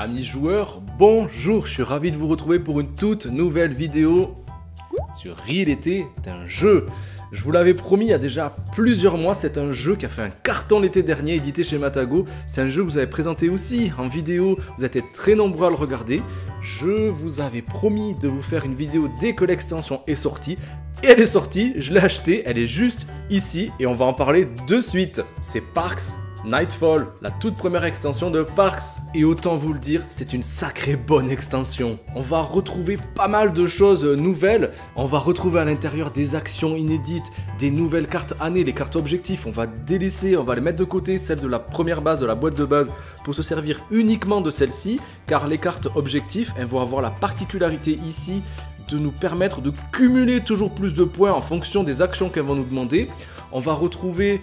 Amis joueurs, bonjour, je suis ravi de vous retrouver pour une toute nouvelle vidéo sur Real l'été d'un jeu. Je vous l'avais promis il y a déjà plusieurs mois, c'est un jeu qui a fait un carton l'été dernier, édité chez Matago. C'est un jeu que vous avez présenté aussi en vidéo, vous êtes très nombreux à le regarder. Je vous avais promis de vous faire une vidéo dès que l'extension est sortie. Et elle est sortie, je l'ai achetée, elle est juste ici et on va en parler de suite. C'est Parks Nightfall, la toute première extension de Parks. Et autant vous le dire, c'est une sacrée bonne extension. On va retrouver pas mal de choses nouvelles. On va retrouver à l'intérieur des actions inédites, des nouvelles cartes années, les cartes objectifs. On va délaisser, on va les mettre de côté, celles de la première base, de la boîte de base, pour se servir uniquement de celles-ci. Car les cartes objectifs, elles vont avoir la particularité ici de nous permettre de cumuler toujours plus de points en fonction des actions qu'elles vont nous demander. On va retrouver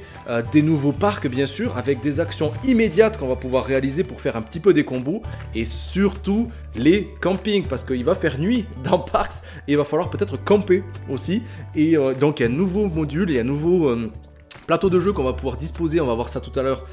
des nouveaux parcs bien sûr, avec des actions immédiates qu'on va pouvoir réaliser pour faire un petit peu des combos. Et surtout les campings, parce qu'il va faire nuit dans Parks et il va falloir peut-être camper aussi. Et donc il y a un nouveau module et un nouveau plateau de jeu qu'on va pouvoir disposer, on va voir ça tout à l'heure,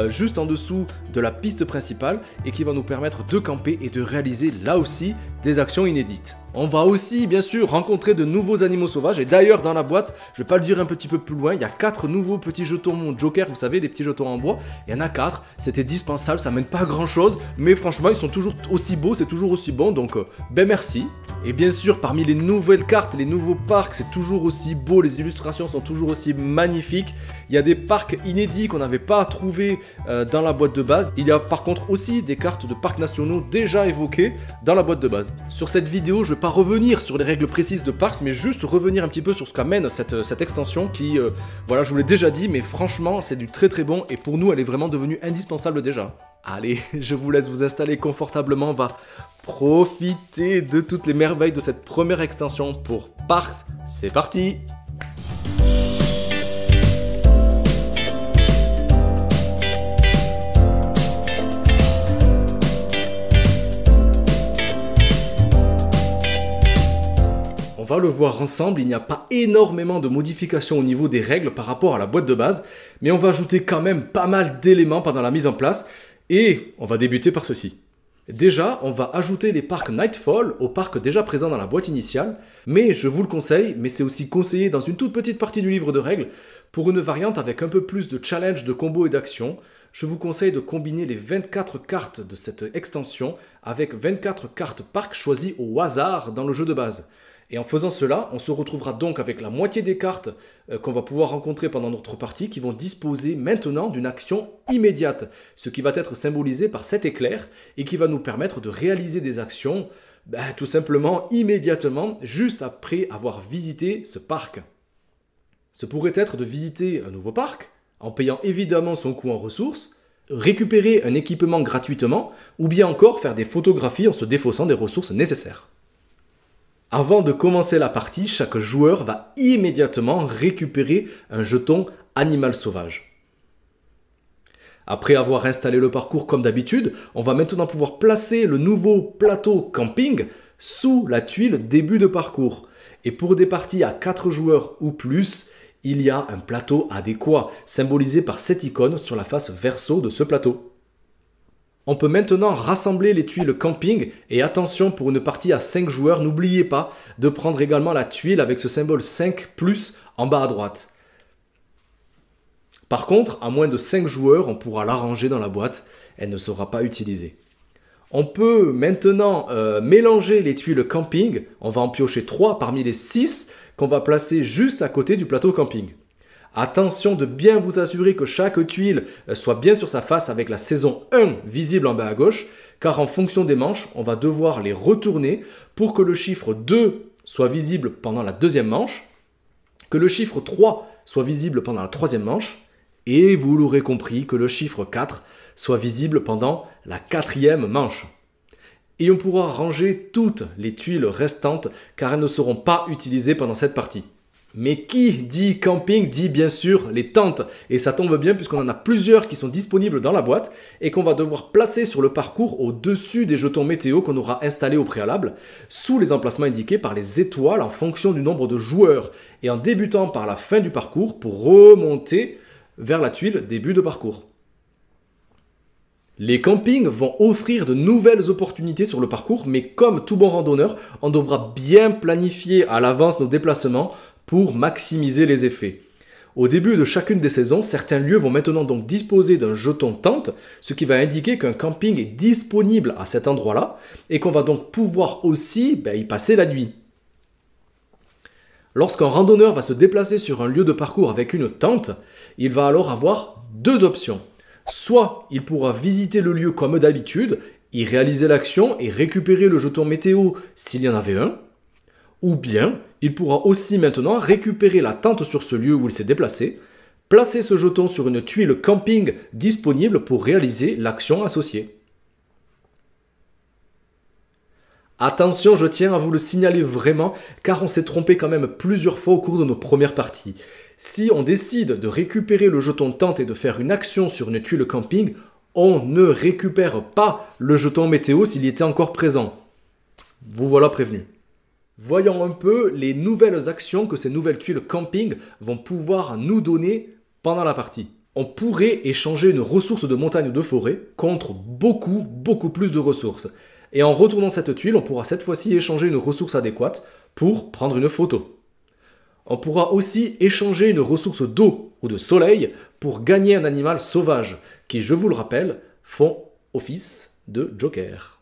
juste en dessous de la piste principale et qui va nous permettre de camper et de réaliser là aussi des actions inédites. On va aussi bien sûr rencontrer de nouveaux animaux sauvages et d'ailleurs dans la boîte, je vais pas le dire un petit peu plus loin, il y a 4 nouveaux petits jetons Joker, vous savez les petits jetons en bois, il y en a 4, c'était dispensable, ça mène pas à grand chose, mais franchement ils sont toujours aussi beaux, c'est toujours aussi bon, donc ben merci. Et bien sûr parmi les nouvelles cartes, les nouveaux parcs, c'est toujours aussi beau, les illustrations sont toujours aussi magnifiques. Il y a des parcs inédits qu'on n'avait pas trouvé dans la boîte de base. Il y a par contre aussi des cartes de parcs nationaux déjà évoquées dans la boîte de base. Sur cette vidéo, je ne vais pas revenir sur les règles précises de Parks, mais juste revenir un petit peu sur ce qu'amène cette extension qui, voilà, je vous l'ai déjà dit, mais franchement, c'est du très très bon et pour nous, elle est vraiment devenue indispensable déjà. Allez, je vous laisse vous installer confortablement, on va profiter de toutes les merveilles de cette première extension pour Parks. C'est parti! On va le voir ensemble, il n'y a pas énormément de modifications au niveau des règles par rapport à la boîte de base, mais on va ajouter quand même pas mal d'éléments pendant la mise en place, et on va débuter par ceci. Déjà, on va ajouter les parcs Nightfall aux parcs déjà présents dans la boîte initiale, mais je vous le conseille, mais c'est aussi conseillé dans une toute petite partie du livre de règles, pour une variante avec un peu plus de challenge, de combos et d'actions, je vous conseille de combiner les 24 cartes de cette extension avec 24 cartes parcs choisies au hasard dans le jeu de base. Et en faisant cela, on se retrouvera donc avec la moitié des cartes qu'on va pouvoir rencontrer pendant notre partie qui vont disposer maintenant d'une action immédiate, ce qui va être symbolisé par cet éclair et qui va nous permettre de réaliser des actions tout simplement immédiatement juste après avoir visité ce parc. Ce pourrait être de visiter un nouveau parc en payant évidemment son coût en ressources, récupérer un équipement gratuitement ou bien encore faire des photographies en se défaussant des ressources nécessaires. Avant de commencer la partie, chaque joueur va immédiatement récupérer un jeton animal sauvage. Après avoir installé le parcours comme d'habitude, on va maintenant pouvoir placer le nouveau plateau camping sous la tuile début de parcours. Et pour des parties à 4 joueurs ou plus, il y a un plateau adéquat, symbolisé par cette icône sur la face verso de ce plateau. On peut maintenant rassembler les tuiles camping et attention pour une partie à 5 joueurs, n'oubliez pas de prendre également la tuile avec ce symbole 5+ en bas à droite. Par contre, à moins de 5 joueurs, on pourra la ranger dans la boîte, elle ne sera pas utilisée. On peut maintenant mélanger les tuiles camping, on va en piocher 3 parmi les 6 qu'on va placer juste à côté du plateau camping. Attention de bien vous assurer que chaque tuile soit bien sur sa face avec la saison 1 visible en bas à gauche, car en fonction des manches, on va devoir les retourner pour que le chiffre 2 soit visible pendant la deuxième manche, que le chiffre 3 soit visible pendant la troisième manche, et vous l'aurez compris, que le chiffre 4 soit visible pendant la quatrième manche. Et on pourra ranger toutes les tuiles restantes, car elles ne seront pas utilisées pendant cette partie. Mais qui dit camping dit bien sûr les tentes. Et ça tombe bien puisqu'on en a plusieurs qui sont disponibles dans la boîte et qu'on va devoir placer sur le parcours au-dessus des jetons météo qu'on aura installés au préalable, sous les emplacements indiqués par les étoiles en fonction du nombre de joueurs et en débutant par la fin du parcours pour remonter vers la tuile début de parcours. Les campings vont offrir de nouvelles opportunités sur le parcours, mais comme tout bon randonneur, on devra bien planifier à l'avance nos déplacements pour maximiser les effets. Au début de chacune des saisons, certains lieux vont maintenant donc disposer d'un jeton tente, ce qui va indiquer qu'un camping est disponible à cet endroit-là et qu'on va donc pouvoir aussi y passer la nuit. Lorsqu'un randonneur va se déplacer sur un lieu de parcours avec une tente, il va alors avoir deux options. Soit il pourra visiter le lieu comme d'habitude, y réaliser l'action et récupérer le jeton météo s'il y en avait un, ou bien il pourra aussi maintenant récupérer la tente sur ce lieu où il s'est déplacé, placer ce jeton sur une tuile camping disponible pour réaliser l'action associée. Attention, je tiens à vous le signaler vraiment, car on s'est trompé quand même plusieurs fois au cours de nos premières parties. Si on décide de récupérer le jeton tente et de faire une action sur une tuile camping, on ne récupère pas le jeton météo s'il était encore présent. Vous voilà prévenu. Voyons un peu les nouvelles actions que ces nouvelles tuiles camping vont pouvoir nous donner pendant la partie. On pourrait échanger une ressource de montagne ou de forêt contre beaucoup plus de ressources. Et en retournant cette tuile, on pourra cette fois-ci échanger une ressource adéquate pour prendre une photo. On pourra aussi échanger une ressource d'eau ou de soleil pour gagner un animal sauvage qui, je vous le rappelle, font office de joker.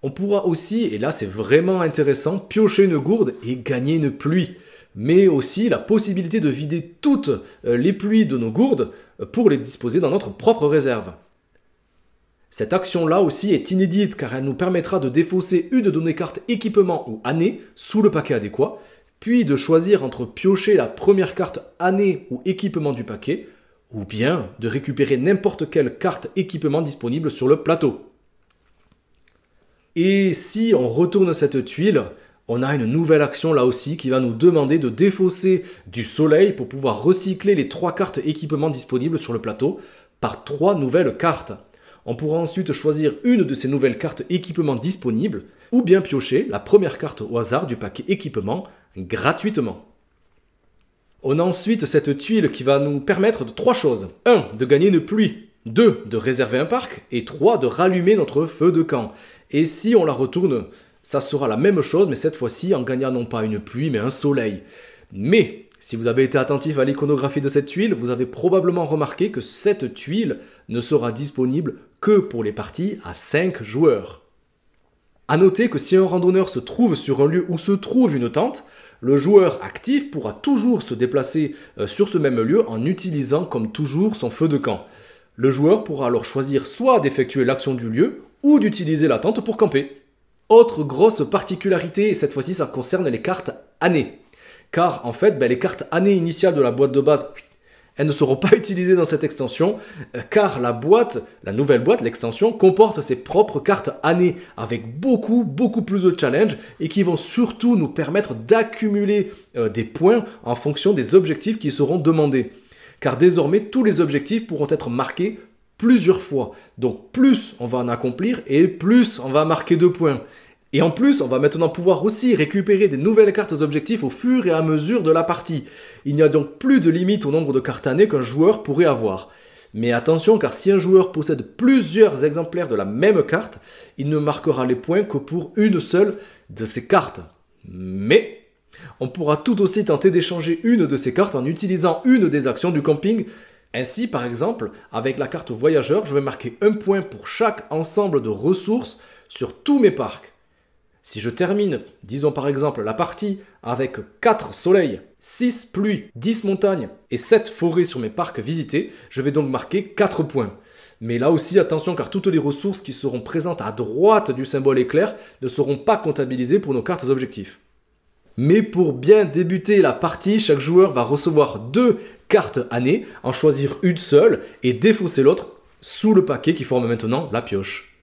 On pourra aussi, et là c'est vraiment intéressant, piocher une gourde et gagner une pluie. Mais aussi la possibilité de vider toutes les pluies de nos gourdes pour les disposer dans notre propre réserve. Cette action-là aussi est inédite car elle nous permettra de défausser une de nos cartes équipement ou année sous le paquet adéquat, puis de choisir entre piocher la première carte année ou équipement du paquet, ou bien de récupérer n'importe quelle carte équipement disponible sur le plateau. Et si on retourne cette tuile, on a une nouvelle action là aussi qui va nous demander de défausser du soleil pour pouvoir recycler les 3 cartes équipement disponibles sur le plateau par 3 nouvelles cartes. On pourra ensuite choisir une de ces nouvelles cartes équipement disponibles ou bien piocher la première carte au hasard du paquet équipement gratuitement. On a ensuite cette tuile qui va nous permettre de 3 choses. 1. De gagner une pluie. 2. De réserver un parc. Et 3. De rallumer notre feu de camp. Et si on la retourne, ça sera la même chose, mais cette fois-ci en gagnant non pas une pluie, mais un soleil. Mais si vous avez été attentif à l'iconographie de cette tuile, vous avez probablement remarqué que cette tuile ne sera disponible que pour les parties à 5 joueurs. A noter que si un randonneur se trouve sur un lieu où se trouve une tente, le joueur actif pourra toujours se déplacer sur ce même lieu en utilisant comme toujours son feu de camp. Le joueur pourra alors choisir soit d'effectuer l'action du lieu ou d'utiliser la tente pour camper. Autre grosse particularité, et cette fois-ci ça concerne les cartes années. Car en fait, les cartes années initiales de la boîte de base, elles ne seront pas utilisées dans cette extension, car la nouvelle boîte, l'extension, comporte ses propres cartes années, avec beaucoup plus de challenges, et qui vont surtout nous permettre d'accumuler des points en fonction des objectifs qui seront demandés. Car désormais, tous les objectifs pourront être marqués plusieurs fois. Donc plus on va en accomplir, et plus on va marquer de points. Et en plus, on va maintenant pouvoir aussi récupérer des nouvelles cartes objectifs au fur et à mesure de la partie. Il n'y a donc plus de limite au nombre de cartes années qu'un joueur pourrait avoir. Mais attention, car si un joueur possède plusieurs exemplaires de la même carte, il ne marquera les points que pour une seule de ces cartes. Mais on pourra tout aussi tenter d'échanger une de ces cartes en utilisant une des actions du camping. Ainsi, par exemple, avec la carte voyageur, je vais marquer un point pour chaque ensemble de ressources sur tous mes parcs. Si je termine, disons par exemple, la partie avec 4 soleils, 6 pluies, 10 montagnes et 7 forêts sur mes parcs visités, je vais donc marquer 4 points. Mais là aussi, attention, car toutes les ressources qui seront présentes à droite du symbole éclair ne seront pas comptabilisées pour nos cartes objectifs. Mais pour bien débuter la partie, chaque joueur va recevoir 2 cartes années, en choisir une seule et défausser l'autre sous le paquet qui forme maintenant la pioche.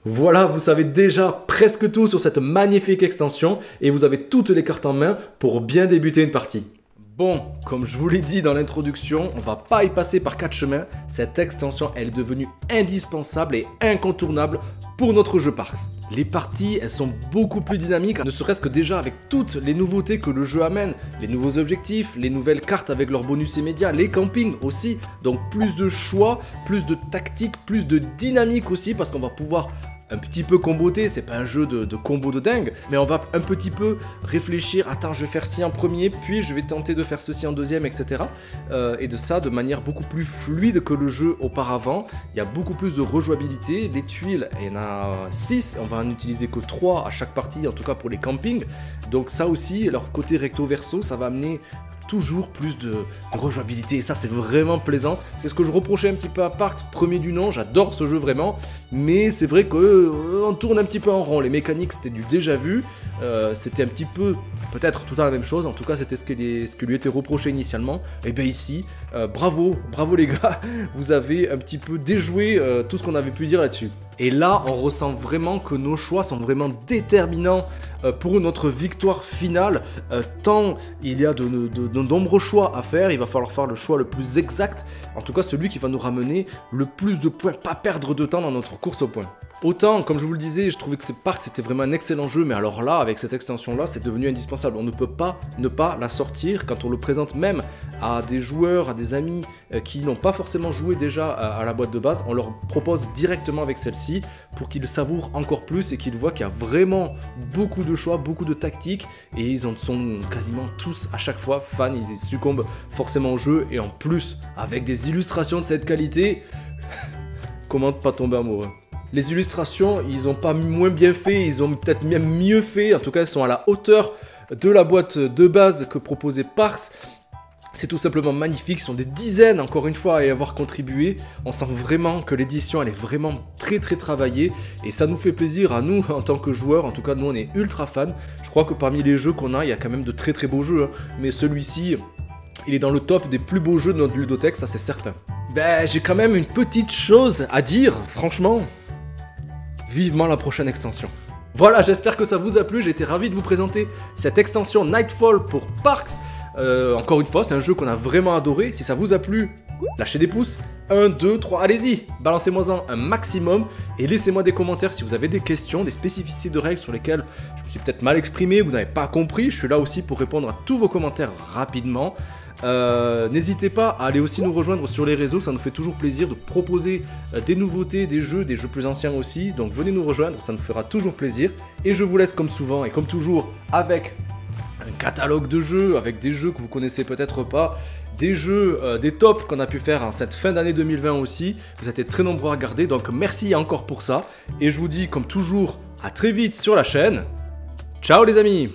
Voilà, vous savez déjà presque tout sur cette magnifique extension et vous avez toutes les cartes en main pour bien débuter une partie. Bon, comme je vous l'ai dit dans l'introduction, on va pas y passer par 4 chemins. Cette extension, elle est devenue indispensable et incontournable pour notre jeu Parks. Les parties, elles sont beaucoup plus dynamiques, ne serait-ce que déjà avec toutes les nouveautés que le jeu amène, les nouveaux objectifs, les nouvelles cartes avec leurs bonus immédiats, les campings aussi, donc plus de choix, plus de tactique, plus de dynamique aussi, parce qu'on va pouvoir un petit peu comboter, c'est pas un jeu de combo de dingue, mais on va un petit peu réfléchir, attends je vais faire ci en premier, puis je vais tenter de faire ceci en deuxième, etc. Et de ça de manière beaucoup plus fluide que le jeu auparavant, il y a beaucoup plus de rejouabilité, les tuiles, il y en a 6, on va en utiliser que 3 à chaque partie, en tout cas pour les campings, donc ça aussi, leur côté recto-verso, ça va amener toujours plus de rejouabilité et ça c'est vraiment plaisant, c'est ce que je reprochais un petit peu à Parks, premier du nom, j'adore ce jeu vraiment, mais c'est vrai qu'on tourne un petit peu en rond, les mécaniques c'était du déjà vu, c'était un petit peu, peut-être tout à la même chose, en tout cas c'était ce qui lui était reproché initialement, et bien ici, bravo les gars, vous avez un petit peu déjoué tout ce qu'on avait pu dire là-dessus. Et là, on ressent vraiment que nos choix sont vraiment déterminants pour notre victoire finale. Tant il y a de nombreux choix à faire, il va falloir faire le choix le plus exact. En tout cas, celui qui va nous ramener le plus de points, pas perdre de temps dans notre course au point. Autant, comme je vous le disais, je trouvais que Parks c'était vraiment un excellent jeu, mais alors là, avec cette extension-là, c'est devenu indispensable. On ne peut pas ne pas la sortir quand on le présente même à des joueurs, à des amis qui n'ont pas forcément joué déjà à la boîte de base. On leur propose directement avec celle-ci pour qu'ils savourent encore plus et qu'ils voient qu'il y a vraiment beaucoup de choix, beaucoup de tactiques et ils en sont quasiment tous à chaque fois fans, ils succombent forcément au jeu et en plus, avec des illustrations de cette qualité, comment ne pas tomber amoureux? Les illustrations, ils n'ont pas moins bien fait, ils ont peut-être même mieux fait. En tout cas, elles sont à la hauteur de la boîte de base que proposait Parks. C'est tout simplement magnifique, ce sont des dizaines, encore une fois, à y avoir contribué. On sent vraiment que l'édition, elle est vraiment très travaillée. Et ça nous fait plaisir à nous, en tant que joueurs. En tout cas, nous, on est ultra fans. Je crois que parmi les jeux qu'on a, il y a quand même de très beaux jeux. Hein. Mais celui-ci, il est dans le top des plus beaux jeux de notre ludothèque, ça c'est certain. Ben, j'ai quand même une petite chose à dire, franchement. Vivement la prochaine extension. Voilà, j'espère que ça vous a plu, j'ai été ravi de vous présenter cette extension Nightfall pour Parks. Encore une fois, c'est un jeu qu'on a vraiment adoré. Si ça vous a plu, lâchez des pouces. 1, 2, 3, allez-y, balancez-moi-en un maximum et laissez-moi des commentaires si vous avez des questions, des spécificités de règles sur lesquelles je me suis peut-être mal exprimé, vous n'avez pas compris. Je suis là aussi pour répondre à tous vos commentaires rapidement. N'hésitez pas à aller aussi nous rejoindre sur les réseaux, ça nous fait toujours plaisir de proposer des nouveautés, des jeux plus anciens aussi, donc venez nous rejoindre, ça nous fera toujours plaisir. Et je vous laisse comme souvent et comme toujours avec un catalogue de jeux, avec des jeux que vous connaissez peut-être pas, des jeux, des tops qu'on a pu faire en cette fin d'année 2020 aussi, vous êtes très nombreux à regarder, donc merci encore pour ça, et je vous dis comme toujours à très vite sur la chaîne, ciao les amis.